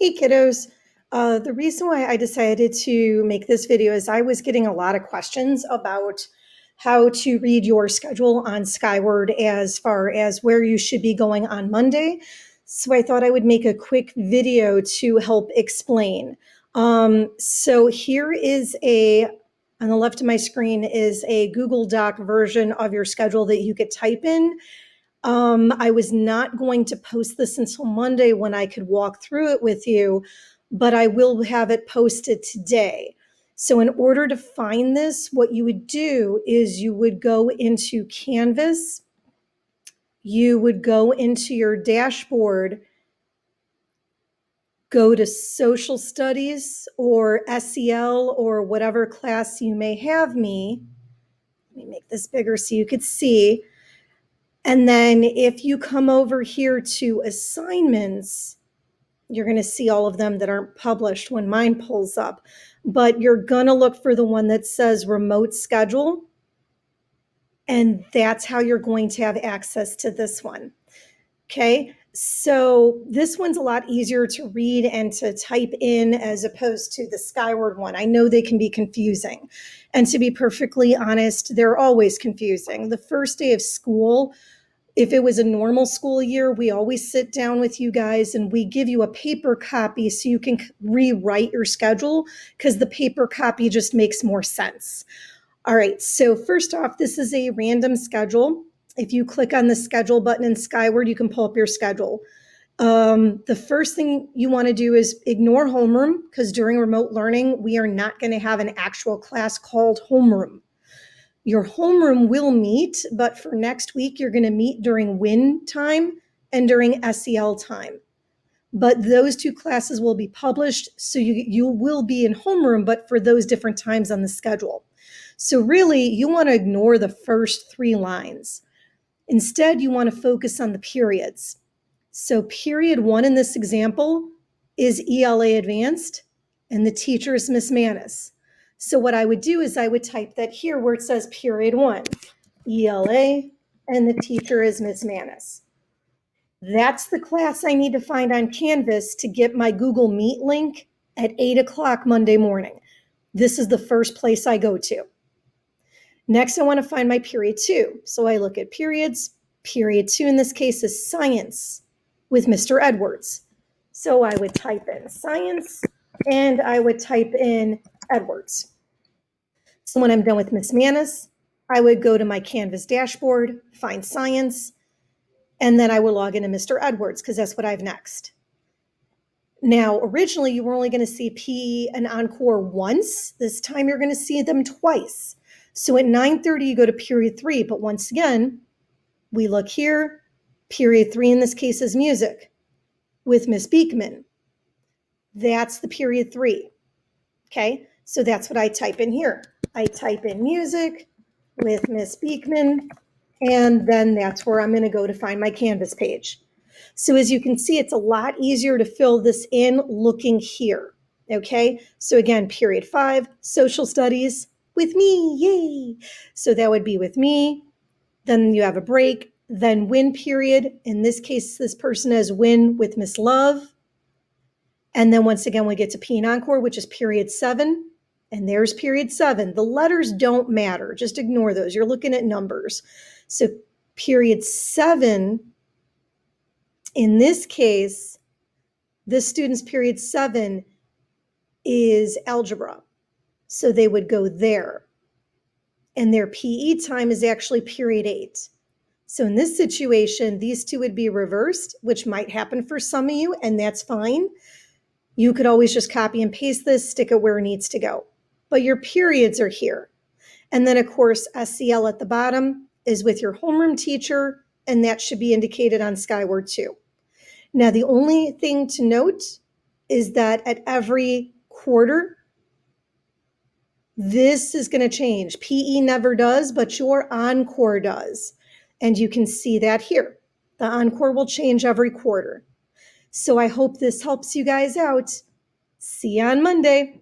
Hey kiddos. The reason why I decided to make this video is I was getting a lot of questions about how to read your schedule on Skyward as far as where you should be going on Monday. So I thought I would make a quick video to help explain. So here is on the left of my screen is a Google Doc version of your schedule that you could type in. I was not going to post this until Monday when I could walk through it with you, but I will have it posted today. So in order to find this, what you would do is you would go into Canvas, you would go into your dashboard, go to Social Studies or SEL or whatever class you may have me. Let me make this bigger so you could see. And then if you come over here to assignments, you're going to see all of them that aren't published when mine pulls up. But you're going to look for the one that says remote schedule. And that's how you're going to have access to this one. Okay. So this one's a lot easier to read and to type in as opposed to the Skyward one. I know they can be confusing. And to be perfectly honest, they're always confusing. The first day of school, if it was a normal school year, we always sit down with you guys and we give you a paper copy so you can rewrite your schedule because the paper copy just makes more sense. All right, so first off, this is a random schedule. If you click on the schedule button in Skyward, you can pull up your schedule. The first thing you want to do is ignore homeroom because during remote learning, we are not going to have an actual class called homeroom. Your homeroom will meet, but for next week, you're going to meet during WIN time and during SEL time. But those two classes will be published, so you will be in homeroom, but for those different times on the schedule. So really, you want to ignore the first 3 lines. Instead, you want to focus on the periods. So period 1 in this example is ELA Advanced, and the teacher is Miss Manis. So what I would do is I would type that here where it says period 1, ELA, and the teacher is Miss Manis. That's the class I need to find on Canvas to get my Google Meet link at 8 o'clock Monday morning. This is the first place I go to. Next, I want to find my period 2. So I look at periods. Period 2 in this case is science with Mr. Edwards. So I would type in science and I would type in Edwards. So when I'm done with Miss Manis, I would go to my Canvas dashboard, find science, and then I would log into Mr. Edwards because that's what I have next. Now, originally, you were only going to see PE and Encore once. This time, you're going to see them twice. So at 9:30, you go to period 3. But once again, we look here. Period 3 in this case is music with Miss Beekman. That's the period 3. Okay, so that's what I type in here. I type in music with Miss Beekman, and then that's where I'm going to go to find my Canvas page. So as you can see, it's a lot easier to fill this in looking here. Okay, so again, period 5, social studies with me, yay. So that would be with me. Then you have a break, then WIN period. In this case, this person has WIN with Miss Love. And then once again, we get to P and Encore, which is period 7. And there's period 7. The letters don't matter. Just ignore those. You're looking at numbers. So period 7, in this case, this student's period 7 is algebra. So they would go there. And their PE time is actually period 8. So in this situation, these two would be reversed, which might happen for some of you, and that's fine. You could always just copy and paste this, stick it where it needs to go. But your periods are here. And then, of course, SEL at the bottom is with your homeroom teacher, and that should be indicated on Skyward too. Now, the only thing to note is that at every quarter, this is going to change. PE never does, but your Encore does. And you can see that here. The Encore will change every quarter. So I hope this helps you guys out. See you on Monday.